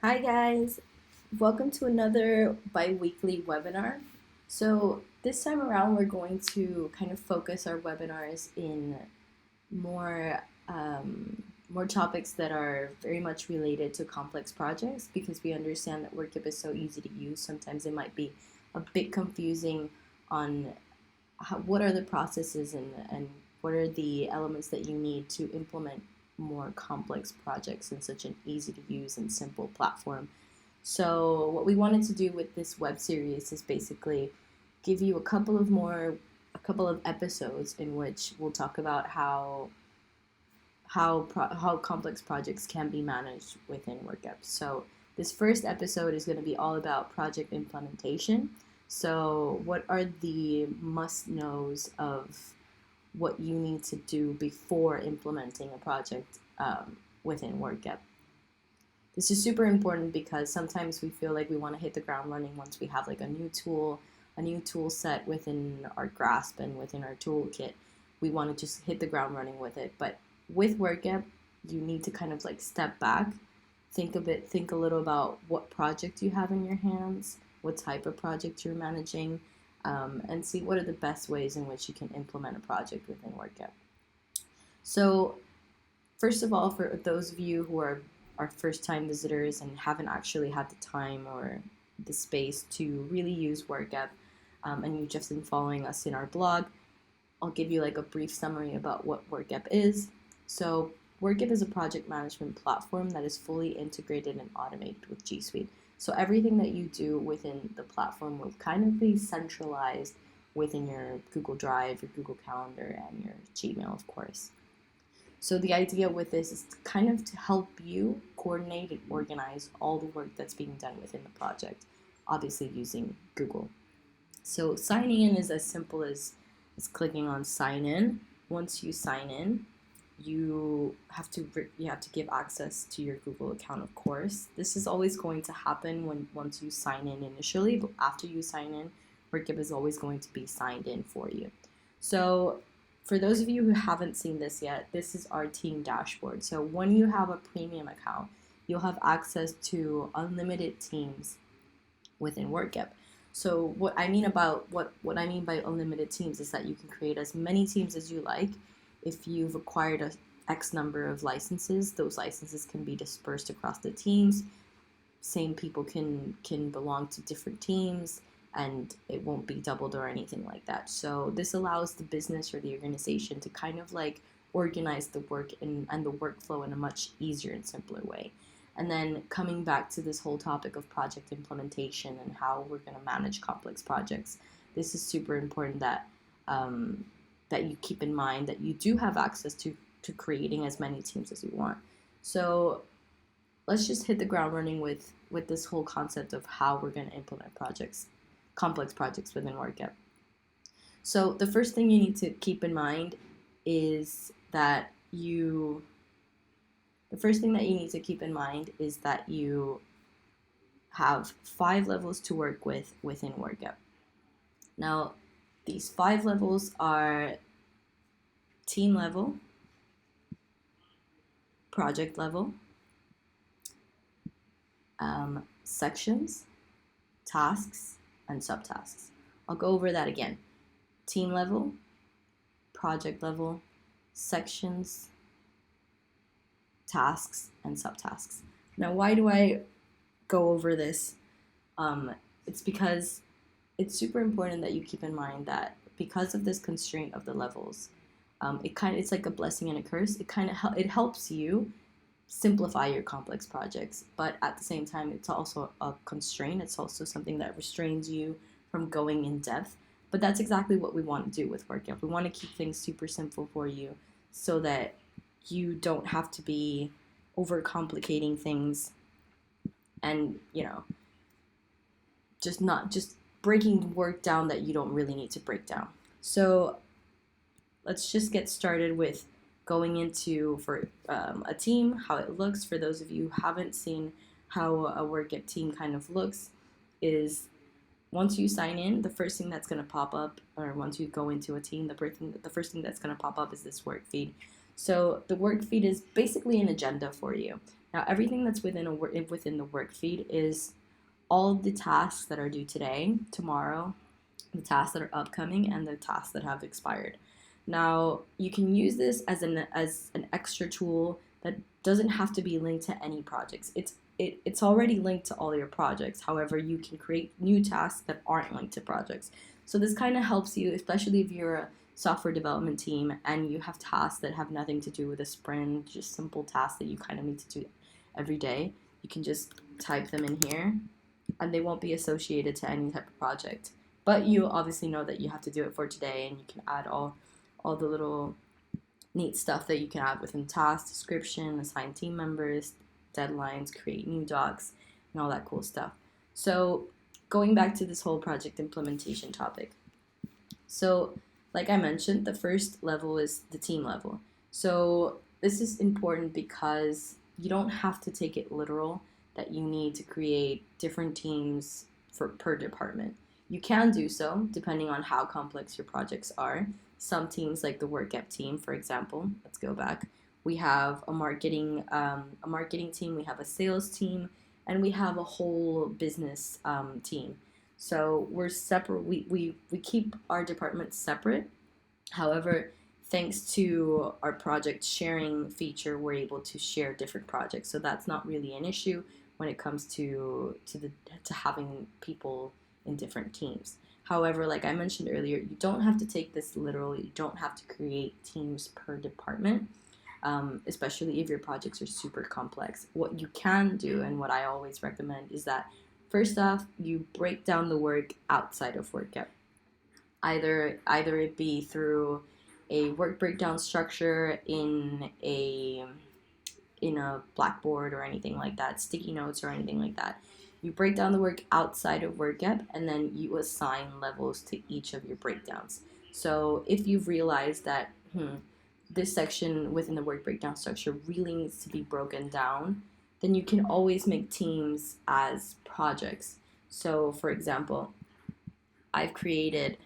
Hi guys, welcome to another bi-weekly webinar. So this time around we're going to kind of focus our webinars in more more topics that are very much related to complex projects because we understand that Workep is so easy to use. Sometimes it might be a bit confusing on what are the processes and what are the elements that you need to implement more complex projects in such an easy to use and simple platform. So what we wanted to do with this web series is basically give you a couple of episodes in which we'll talk about how complex projects can be managed within Workep. So this first episode is going to be all about project implementation. So what are the must-knows of what you need to do before implementing a project within Workep? This is super important because sometimes we feel like we want to hit the ground running once we have like a new tool set within our grasp and within our toolkit. We want to just hit the ground running with it. But with Workep, you need to kind of like step back, think a little about what project you have in your hands, what type of project you're managing, and see what are the best ways in which you can implement a project within Workep. So first of all, for those of you who are our first time visitors and haven't actually had the time or the space to really use Workep, and you've just been following us in our blog, I'll give you like a brief summary about what Workep is. So Workep is a project management platform that is fully integrated and automated with G Suite. So everything that you do within the platform will kind of be centralized within your Google Drive, your Google Calendar, and your Gmail, of course. So the idea with this is kind of to help you coordinate and organize all the work that's being done within the project, obviously using Google. So signing in is as simple as clicking on sign in. Once you sign in, you have to give access to your Google account, of course. This is always going to happen once you sign in initially, but after you sign in, Workep is always going to be signed in for you. So for those of you who haven't seen this yet, this is our team dashboard. So when you have a premium account, you'll have access to unlimited teams within Workep. So what I mean by unlimited teams is that you can create as many teams as you like. If you've acquired a X number of licenses, those licenses can be dispersed across the teams. Same people can belong to different teams, and it won't be doubled or anything like that. So this allows the business or the organization to kind of like organize the work and the workflow in a much easier and simpler way. And then coming back to this whole topic of project implementation and how we're going to manage complex projects, this is super important that that you keep in mind that you do have access to creating as many teams as you want. So let's just hit the ground running with this whole concept of how we're going to implement complex projects within Workep. So the first thing you need to keep in mind is that you have 5 levels to work with within Workep. Now, these 5 levels are team level, project level, sections, tasks, and subtasks. I'll go over that again. Team level, project level, sections, tasks, and subtasks. Now, why do I go over this? It's because it's super important that you keep in mind that because of this constraint of the levels, it's like a blessing and a curse. It helps you simplify your complex projects, but at the same time, it's also a constraint. It's also something that restrains you from going in depth. But that's exactly what we want to do with Workep. We want to keep things super simple for you so that you don't have to be overcomplicating things and, just breaking work down that you don't really need to break down. So let's just get started with going into for a team, how it looks. For those of you who haven't seen how a Workep team kind of looks, is once you sign in, the first thing that's going to pop up, or once you go into a team, the first thing that's going to pop up is this work feed. So the work feed is basically an agenda for you. Now, everything that's within the work feed is all of the tasks that are due today, tomorrow, the tasks that are upcoming, and the tasks that have expired. Now, you can use this as an extra tool that doesn't have to be linked to any projects. It's already linked to all your projects. However, you can create new tasks that aren't linked to projects. So this kind of helps you, especially if you're a software development team and you have tasks that have nothing to do with a sprint, just simple tasks that you kind of need to do every day. You can just type them in here and they won't be associated to any type of project. But you obviously know that you have to do it for today, and you can add all the little neat stuff that you can add within task description, assign team members, deadlines, create new docs, and all that cool stuff. So going back to this whole project implementation topic. So like I mentioned, the first level is the team level. So this is important because you don't have to take it literal that you need to create different teams for per department. You can do so depending on how complex your projects are. Some teams, like the Workep team, for example, let's go back. We have a marketing team, we have a sales team, and we have a whole business team. So we're separate. We keep our departments separate. However, thanks to our project sharing feature, we're able to share different projects. So that's not really an issue when it comes to having people in different teams. However, like I mentioned earlier, you don't have to take this literally. You don't have to create teams per department, especially if your projects are super complex. What you can do, and what I always recommend, is that first off, you break down the work outside of Workep. Either it be through a work breakdown structure in a blackboard or anything like that, sticky notes or anything like that. You break down the work outside of Workep, and then you assign levels to each of your breakdowns. So if you've realized that this section within the work breakdown structure really needs to be broken down, then you can always make teams as projects. So for example, I've created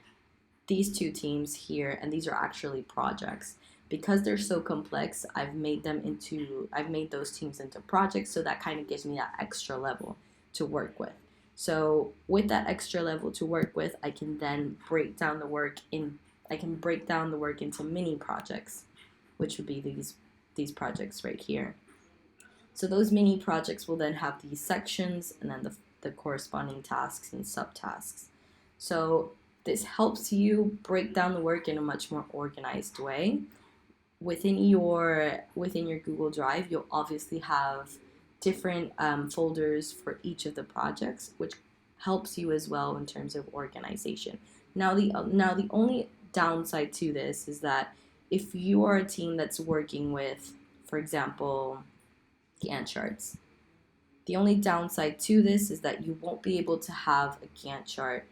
these two teams here, and these are actually projects. Because they're so complex, I've made those teams into projects, so that kind of gives me that extra level to work with. So with that extra level to work with, I can then break down the work into mini projects, which would be these projects right here. So those mini projects will then have these sections and then the corresponding tasks and subtasks. So this helps you break down the work in a much more organized way. Within your Google Drive, you'll obviously have different folders for each of the projects, which helps you as well in terms of organization. Now the only downside to this is that if you are a team that's working with, for example, Gantt charts, the only downside to this is that you won't be able to have a Gantt chart.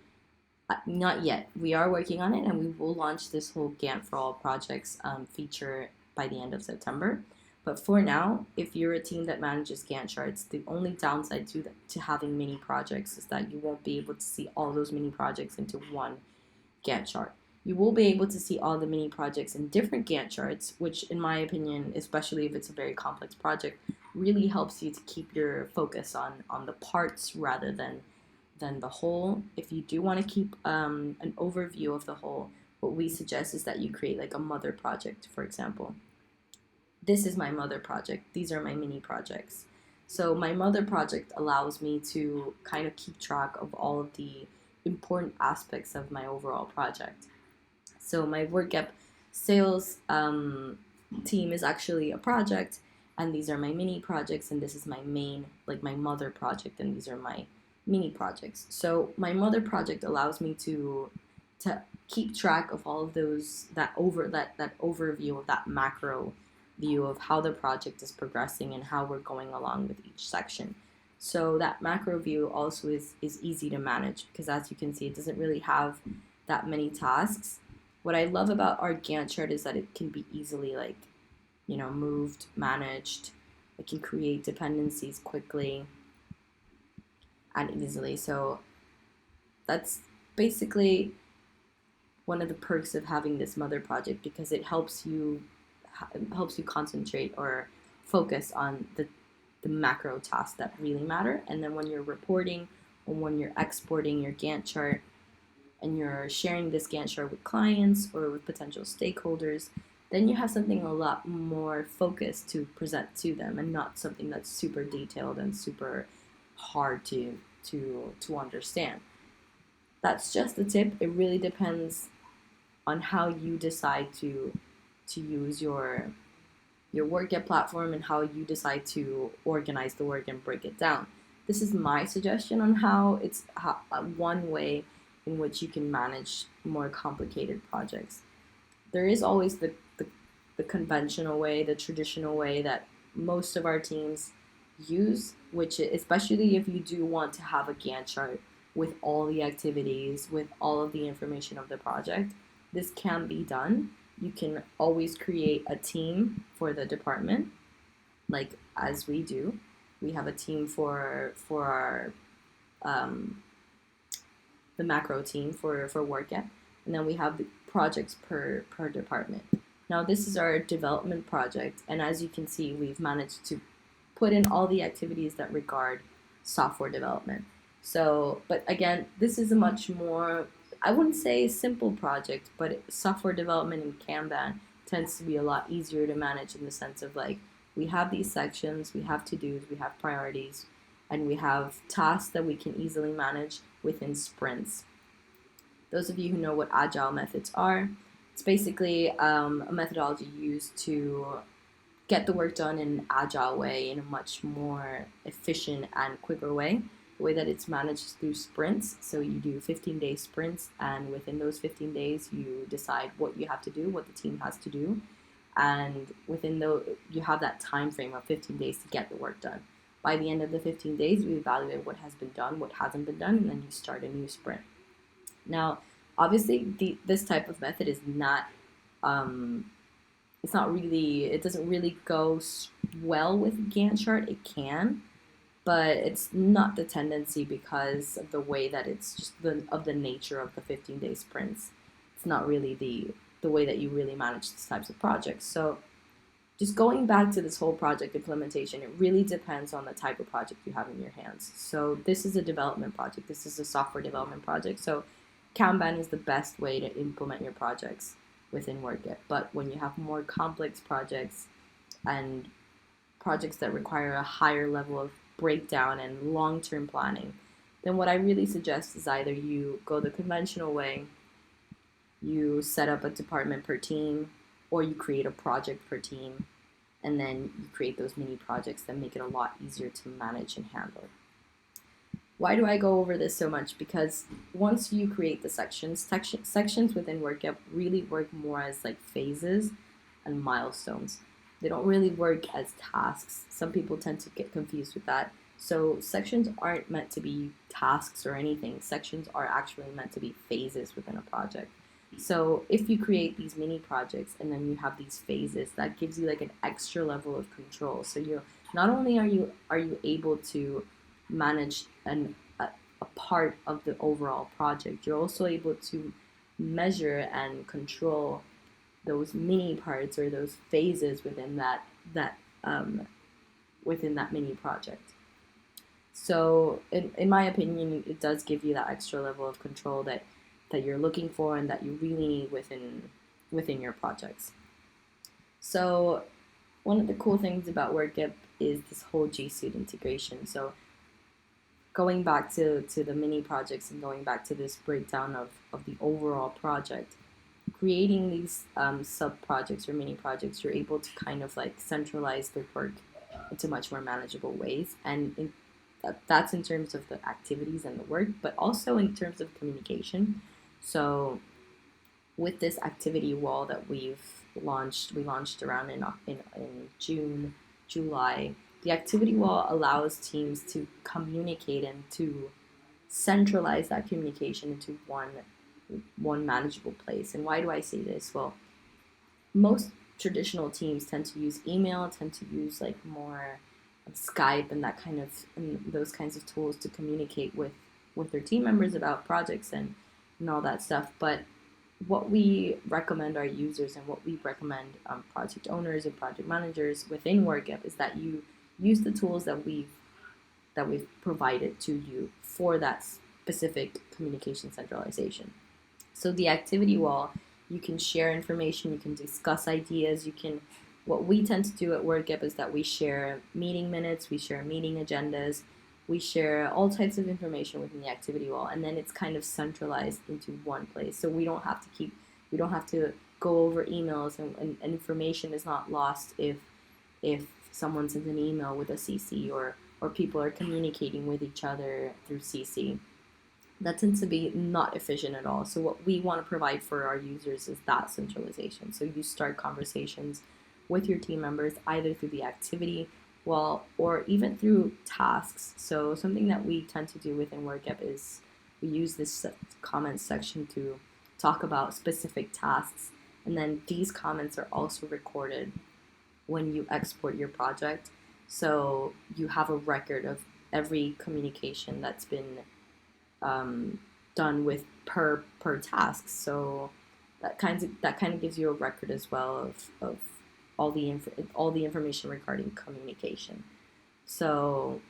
Not yet. We are working on it, and we will launch this whole Gantt for all projects feature by the end of September. But for now, if you're a team that manages Gantt charts, the only downside to having mini projects is that you won't be able to see all those mini projects into one Gantt chart. You will be able to see all the mini projects in different Gantt charts, which in my opinion, especially if it's a very complex project, really helps you to keep your focus on the parts rather than the whole. If you do want to keep an overview of the whole, what we suggest is that you create like a mother project, for example. This is my mother project. These are my mini projects. So my mother project allows me to kind of keep track of all of the important aspects of my overall project. So my Workep sales team is actually a project, and these are my mini projects, and this is my main, like my mother project, and these are my mini projects. So my mother project allows me to keep track of all of those, that overview of that macro view of how the project is progressing and how we're going along with each section. So that macro view also is easy to manage because, as you can see, it doesn't really have that many tasks. What I love about our Gantt chart is that it can be easily moved, managed. It can create dependencies quickly and easily. So that's basically one of the perks of having this mother project, because it helps you concentrate or focus on the macro tasks that really matter. And then when you're reporting or when you're exporting your Gantt chart and you're sharing this Gantt chart with clients or with potential stakeholders, then you have something a lot more focused to present to them, and not something that's super detailed and super hard to understand. That's just the tip. It really depends on how you decide to use your Workep platform and how you decide to organize the work and break it down. This is my suggestion on one way in which you can manage more complicated projects. There is always the conventional way, the traditional way that most of our teams use, which especially if you do want to have a Gantt chart with all the activities, with all of the information of the project, this can be done. You can always create a team for the department, like as we do. We have a team for our the macro team for Workep, and then we have the projects per department. Now this is our development project, and as you can see, we've managed to put in all the activities that regard software development. So, but again, this is a much more, I wouldn't say simple project, but software development in Kanban tends to be a lot easier to manage, in the sense of like, we have these sections, we have to-dos, we have priorities, and we have tasks that we can easily manage within sprints. Those of you who know what agile methods are, it's basically a methodology used to get the work done in an agile way, in a much more efficient and quicker way. The way that it's managed through sprints. So you do 15-day sprints, and within those 15 days, you decide what you have to do, what the team has to do, and within you have that time frame of 15 days to get the work done. By the end of the 15 days, you evaluate what has been done, what hasn't been done, and then you start a new sprint. Now, obviously, this type of method is not, it doesn't really go well with Gantt chart. It can, but it's not the tendency, because of the way that it's just of the nature of the 15-day sprints. It's not really the way that you really manage these types of projects. So just going back to this whole project implementation, it really depends on the type of project you have in your hands. So this is a development project. This is a software development project. So Kanban is the best way to implement your projects within Workep. But when you have more complex projects and projects that require a higher level of breakdown and long-term planning, then what I really suggest is either you go the conventional way, you set up a department per team, or you create a project per team, and then you create those mini projects that make it a lot easier to manage and handle. Why do I go over this so much? Because once you create the sections within Workep really work more as like phases and milestones. They don't really work as tasks. Some people tend to get confused with that. So sections aren't meant to be tasks or anything. Sections are actually meant to be phases within a project. So if you create these mini projects and then you have these phases, that gives you like an extra level of control. So you not only are you able to manage a part of the overall project, you're also able to measure and control those mini parts or those phases within that mini project. So in my opinion, it does give you that extra level of control that you're looking for and that you really need within your projects. So one of the cool things about Workep is this whole G Suite integration. So going back to the mini projects and going back to this breakdown of the overall project, creating these sub projects or mini projects, you're able to kind of like centralize the work into much more manageable ways. And that's in terms of the activities and the work, but also in terms of communication. So with this activity wall that we launched around in June, July. The activity wall allows teams to communicate and to centralize that communication into one manageable place. And why do I say this? Well, most traditional teams tend to use email, tend to use like more Skype and those kinds of tools to communicate with their team members about projects and all that stuff. But what we recommend our users and what we recommend project owners and project managers within Workep is that you use the tools that we've provided to you for that specific communication centralization. So the activity wall, you can share information, you can discuss ideas, what we tend to do at Workep is that we share meeting minutes, we share meeting agendas, we share all types of information within the activity wall, and then it's kind of centralized into one place. So we don't have to go over emails, and information is not lost if someone sends an email with a CC, or people are communicating with each other through CC. That tends to be not efficient at all. So what we want to provide for our users is that centralization. So you start conversations with your team members either through the activity wall or even through tasks. So something that we tend to do within Workep is we use this comments section to talk about specific tasks, and then these comments are also recorded when you export your project. So you have a record of every communication that's been done with per task. So that kind of gives you a record as well of all the information regarding communication. So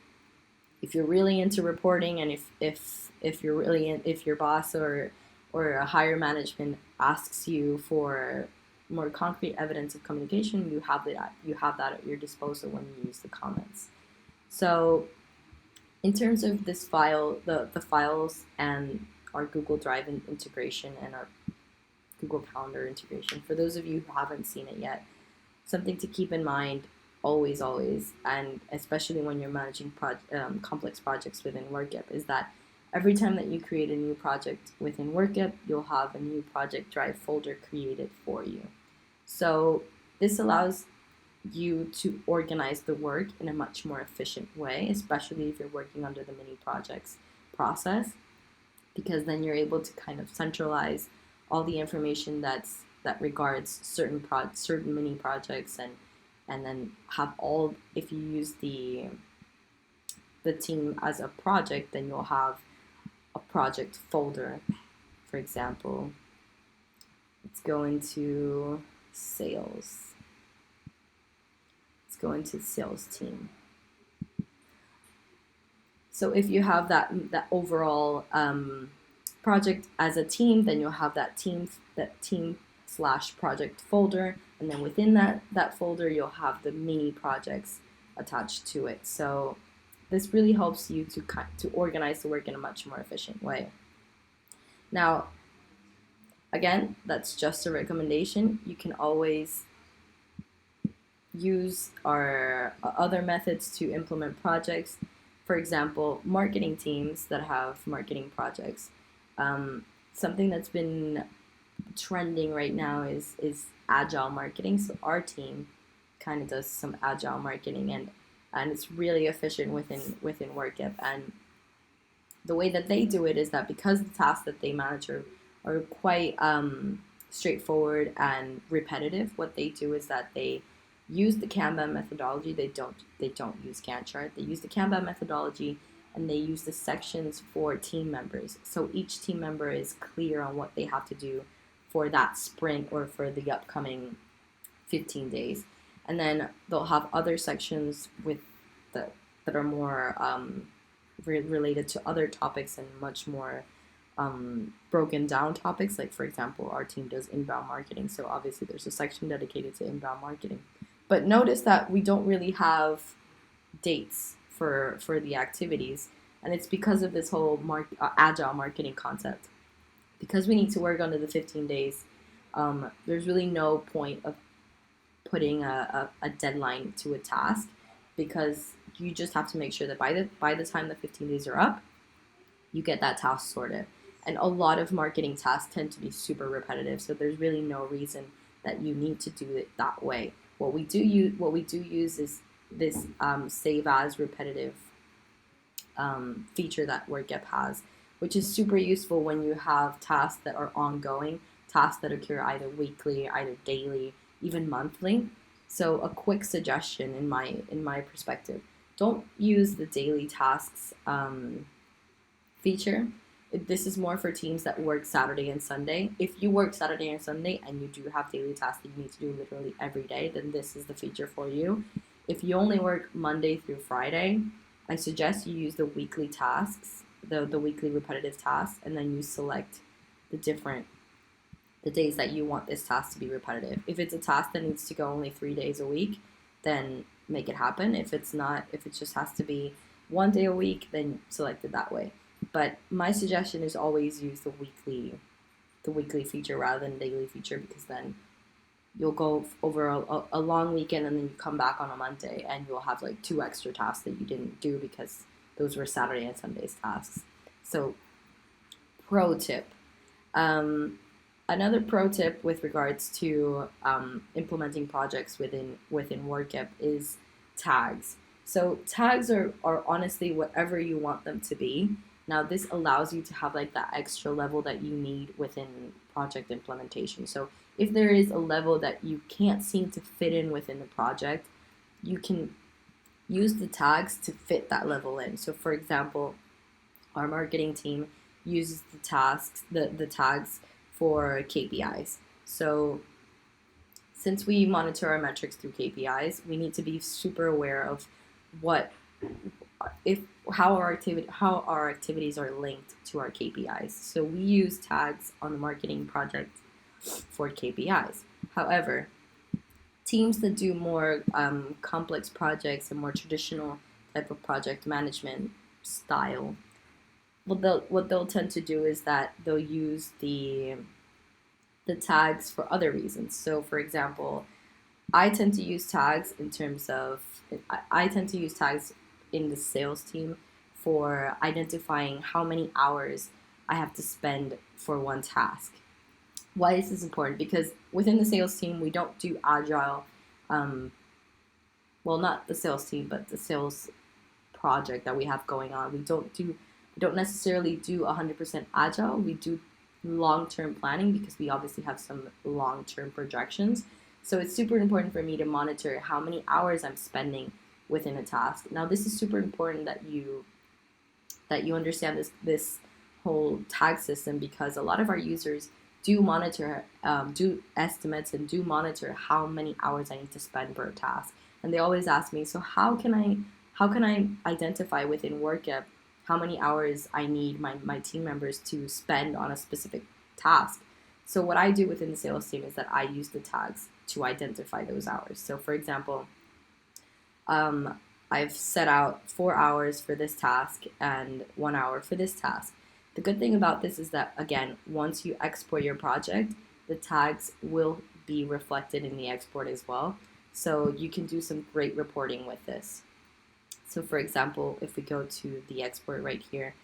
if you're really into reporting, and if you're really if your boss or a higher management asks you for more concrete evidence of communication, you have that at your disposal when you use the comments. So in terms of this file, the files and our Google Drive integration and our Google Calendar integration, for those of you who haven't seen it yet, something to keep in mind always, and especially when you're managing complex projects within Workep, is that every time that you create a new project within Workep, you'll have a new project drive folder created for you. So this allows you to organize the work in a much more efficient way, especially if you're working under the mini projects process, because then you're able to kind of centralize all the information that regards certain mini projects, and then have all, if you use the team as a project, then you'll have a project folder. For example, let's go into sales. Go into sales team. So if you have that overall project as a team, then you'll have that team / project folder, and then within that folder you'll have the mini projects attached to it. So this really helps you to organize the work in a much more efficient way. Now, again, that's just a recommendation. You can always use our other methods to implement projects. For example, marketing teams that have marketing projects. Something that's been trending right now is Agile Marketing. So our team kind of does some Agile Marketing, and it's really efficient within Workep. And the way that they do it is that because the tasks that they manage are quite straightforward and repetitive, what they do is that they use the Kanban methodology. They don't use Gantt chart. They use the Kanban methodology, and they use the sections for team members. So each team member is clear on what they have to do for that sprint or for the upcoming 15 days. And then they'll have other sections that are more related to other topics and much more broken down topics. Like, for example, our team does inbound marketing. So obviously there's a section dedicated to inbound marketing. But notice that we don't really have dates for the activities, and it's because of this whole agile marketing concept. Because we need to work under the 15 days, there's really no point of putting a deadline to a task, because you just have to make sure that by the time the 15 days are up, you get that task sorted. And a lot of marketing tasks tend to be super repetitive, so there's really no reason that you need to do it that way. What we do use is this save as repetitive feature that Workep has, which is super useful when you have tasks that are ongoing, tasks that occur either weekly, either daily, even monthly. So a quick suggestion in my perspective: don't use the daily tasks feature. This is more for teams that work Saturday and Sunday. If you work Saturday and Sunday and you do have daily tasks that you need to do literally every day, then this is the feature for you. if you only work Monday through Friday, I suggest you use the weekly tasks, the weekly repetitive tasks, and then you select the different the days that you want this task to be repetitive. If it's a task that needs to go only 3 days a week, then make it happen. If it's not, if it just has to be 1 day a week, then select it that way. But my suggestion is always use the weekly feature rather than daily feature, because then you'll go over a long weekend and then you come back on a Monday and you'll have like 2 extra tasks that you didn't do because those were Saturday and Sunday's tasks. So, pro tip. Another pro tip with regards to implementing projects within Workep is tags. So tags are honestly whatever you want them to be. Now this allows you to have like that extra level that you need within project implementation. So if there is a level that you can't seem to fit in within the project, you can use the tags to fit that level in. So for example, our marketing team uses the tags for KPIs. So since we monitor our metrics through KPIs, we need to be super aware of what if how our activities are linked to our KPIs. So we use tags on the marketing project for KPIs. However, teams that do more complex projects and more traditional type of project management style, what they'll tend to do is that they'll use the tags for other reasons. So, for example, I tend to use tags in terms of I tend to use tags in the sales team for identifying how many hours I have to spend for one task. Why is this important? Because within the sales team, we don't do agile. Well, not the sales team, but the sales project that we have going on. We don't necessarily do 100% agile. We do long-term planning because we obviously have some long-term projections. So it's super important for me to monitor how many hours I'm spending within a task. Now this is super important that you understand this whole tag system, because a lot of our users do monitor, do estimates and do monitor how many hours I need to spend per task. And they always ask me, so how can I identify within Workep how many hours I need my team members to spend on a specific task? So what I do within the sales team is that I use the tags to identify those hours. So for example, I've set out 4 hours for this task and 1 hour for this task. The good thing about this is that, again, once you export your project, the tags will be reflected in the export as well. So you can do some great reporting with this. So for example, if we go to the export right here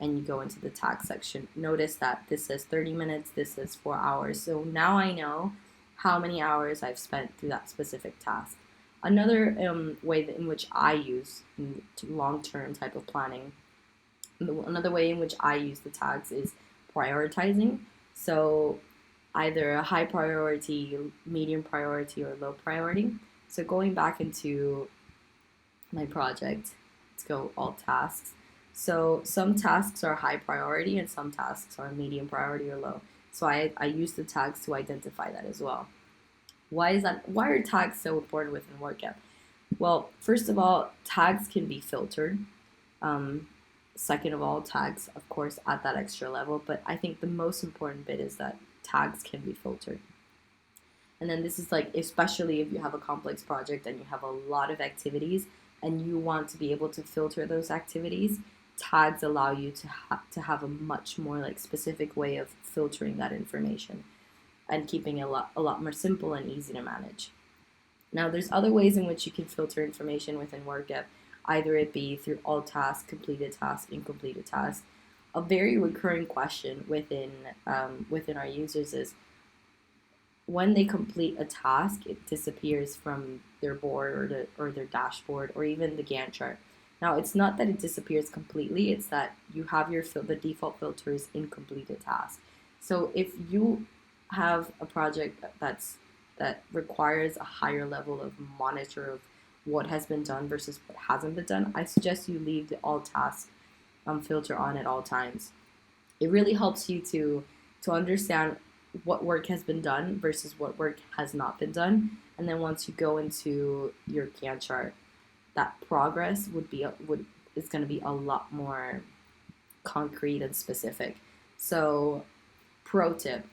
and you go into the tag section, notice that this says 30 minutes, this says 4 hours. So now I know how many hours I've spent through that specific task. Another way in which I use long-term type of planning, another way in which I use the tags is prioritizing. So either a high priority, medium priority, or low priority. So going back into my project, let's go all tasks. So some tasks are high priority and some tasks are medium priority or low. So I use the tags to identify that as well. Why is that? Why are tags so important within Workep? Well, first of all, tags can be filtered. Second of all, tags, of course, at that extra level. But I think the most important bit is that tags can be filtered. And then this is like, especially if you have a complex project and you have a lot of activities and you want to be able to filter those activities, tags allow you to have a much more like specific way of filtering that information and keeping it a lot more simple and easy to manage. Now, there's other ways in which you can filter information within Workep, either it be through all tasks, completed tasks, incompleted tasks. A very recurring question within our users is, when they complete a task, it disappears from their board or their dashboard or even the Gantt chart. Now, it's not that it disappears completely, it's that you have the default filter is incompleted task. So if you have a project that requires a higher level of monitor of what has been done versus what hasn't been done, I suggest you leave the all tasks filter on at all times. It really helps you to understand what work has been done versus what work has not been done, And then once you go into your Gantt chart, that progress is going to be a lot more concrete and specific. So, pro tip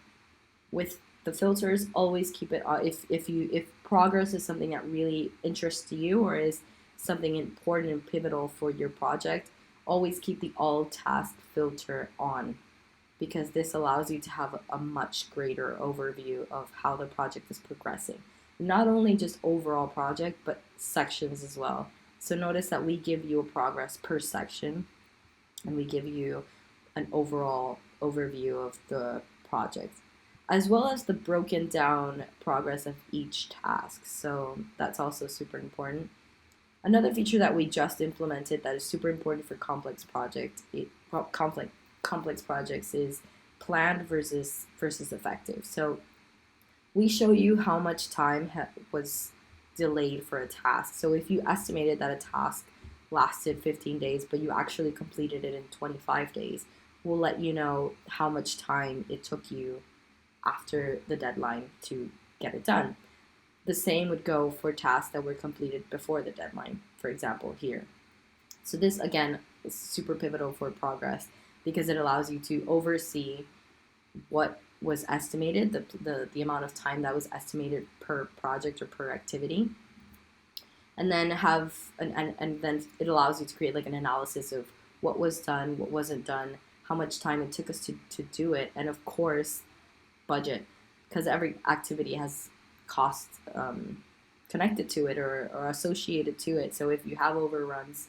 with the filters, always keep it on. If progress is something that really interests you or is something important and pivotal for your project, always keep the all task filter on, because this allows you to have a much greater overview of how the project is progressing. Not only just overall project, but sections as well. So notice that we give you a progress per section, and we give you an overall overview of the project, as well as the broken down progress of each task. So that's also super important. Another feature that we just implemented that is super important for complex projects is planned versus effective. So we show you how much time was delayed for a task. So if you estimated that a task lasted 15 days, but you actually completed it in 25 days, we'll let you know how much time it took you after the deadline to get it done. The same would go for tasks that were completed before the deadline, for example, here. So this, again, is super pivotal for progress because it allows you to oversee what was estimated, the amount of time that was estimated per project or per activity. And then and then it allows you to create like an analysis of what was done, what wasn't done, how much time it took us to do it, and of course, budget, because every activity has costs connected to it or associated to it. So if you have overruns,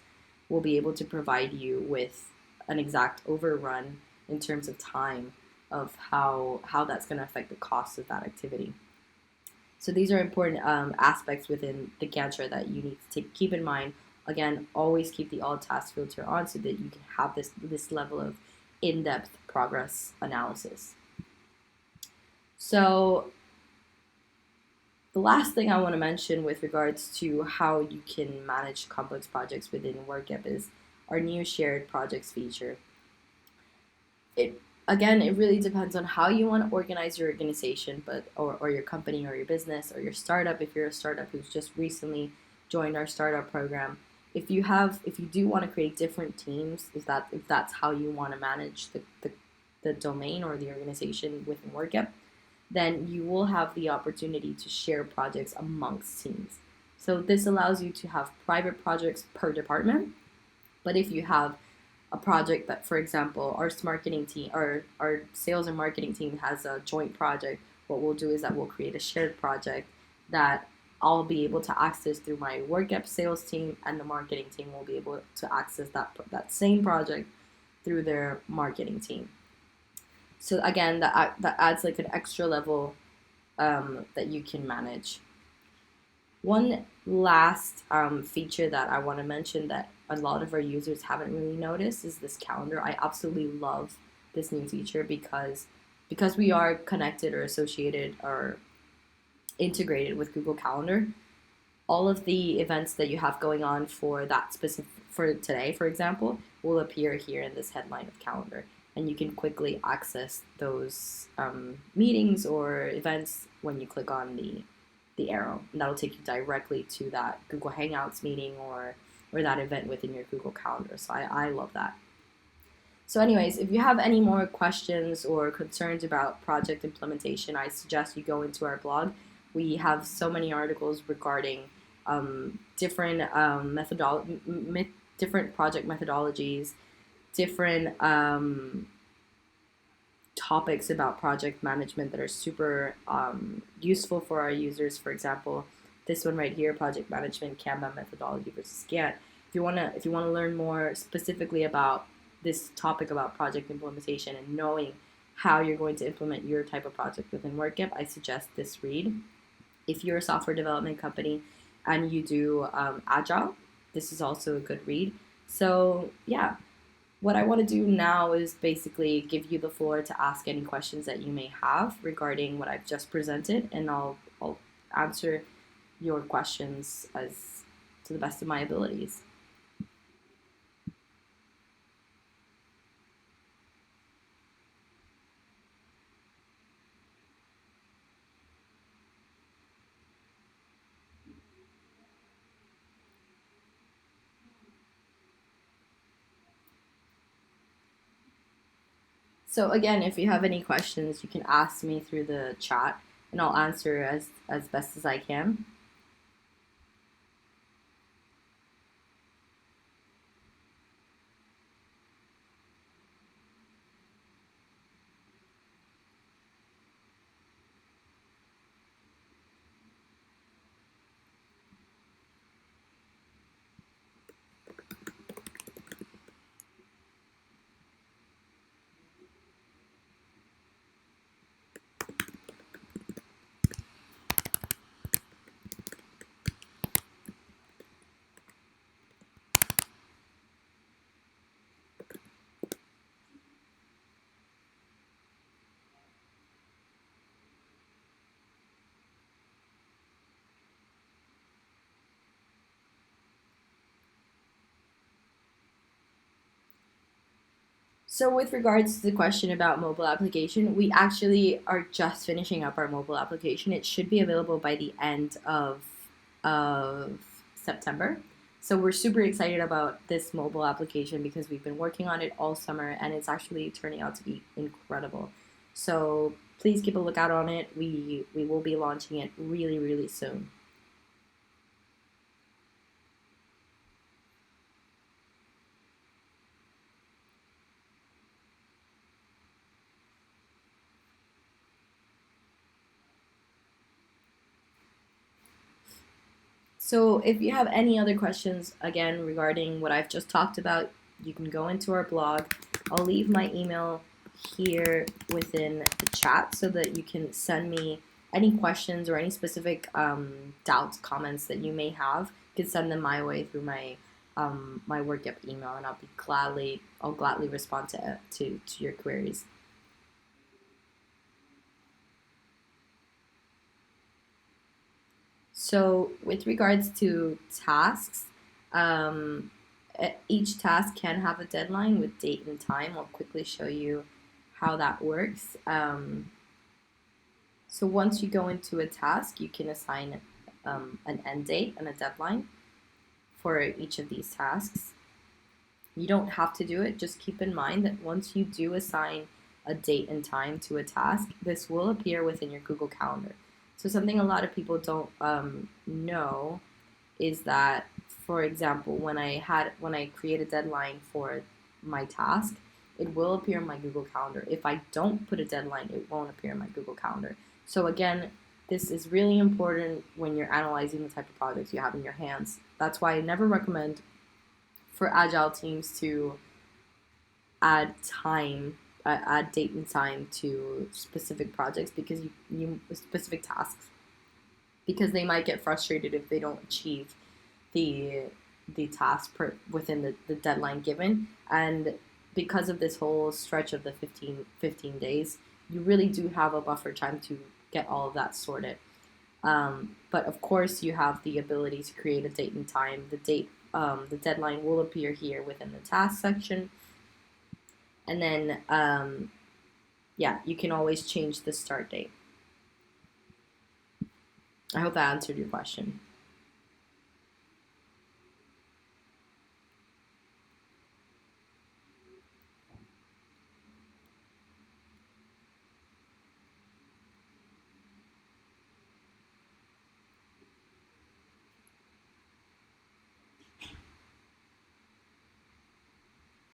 we'll be able to provide you with an exact overrun in terms of time of how that's going to affect the cost of that activity. So these are important aspects within the Gantt chart that you need to keep in mind. Again, always keep the all task filter on so that you can have this level of in-depth progress analysis. So the last thing I want to mention with regards to how you can manage complex projects within Workep is our new shared projects feature. It really depends on how you want to organize your organization, or your company or your business or your startup. If you're a startup who's just recently joined our startup program, if you do want to create different teams, if that's how you want to manage the domain or the organization within Workep, then you will have the opportunity to share projects amongst teams. So this allows you to have private projects per department. But if you have a project that, for example, our marketing team or our sales and marketing team has a joint project, what we'll do is that we'll create a shared project that I'll be able to access through my Workep sales team, and the marketing team will be able to access that same project through their marketing team. So again, that adds like an extra level that you can manage. One last feature that I want to mention that a lot of our users haven't really noticed is this calendar. I absolutely love this new feature because we are connected or associated or integrated with Google Calendar. All of the events that you have going on for that specific, for today, for example, will appear here in this headline of calendar. And you can quickly access those meetings or events when you click on the arrow, and that'll take you directly to that Google Hangouts meeting or that event within your Google Calendar. So I love that. So anyways, if you have any more questions or concerns about project implementation, I suggest you go into our blog. We have so many articles regarding different different project methodologies, different topics about project management that are super useful for our users. For example, this one right here, project management, Kanban methodology versus Gantt. If you wanna learn more specifically about this topic about project implementation and knowing how you're going to implement your type of project within Workep, I suggest this read. If you're a software development company and you do Agile, this is also a good read. So yeah. What I want to do now is basically give you the floor to ask any questions that you may have regarding what I've just presented, and I'll answer your questions as to the best of my abilities. So again, if you have any questions, you can ask me through the chat, and I'll answer as best as I can. So with regards to the question about mobile application, we actually are just finishing up our mobile application. It should be available by the end of September. So we're super excited about this mobile application because we've been working on it all summer and it's actually turning out to be incredible. So please keep a lookout on it. We will be launching it really, really soon. So if you have any other questions, again, regarding what I've just talked about, you can go into our blog. I'll leave my email here within the chat so that you can send me any questions or any specific doubts, comments that you may have. You can send them my way through my Workep email, and I'll gladly respond to your queries. So with regards to tasks, um, each task can have a deadline with date and time. I'll quickly show you how that works. So once you go into a task, you can assign an end date and a deadline for each of these tasks. You don't have to do it. Just keep in mind that once you do assign a date and time to a task, this will appear within your Google Calendar. So something a lot of people don't know is that, for example, when I create a deadline for my task, it will appear in my Google Calendar. If I don't put a deadline, it won't appear in my Google Calendar. So again, this is really important when you're analyzing the type of projects you have in your hands. That's why I never recommend for agile teams to add date and time to specific projects because you specific tasks because they might get frustrated if they don't achieve the the task within the deadline given. And because of this whole stretch of the 15 days, you really do have a buffer time to get all of that sorted. But of course, you have the ability to create a date and time. The deadline will appear here within the task section. And then, yeah, you can always change the start date. I hope that answered your question.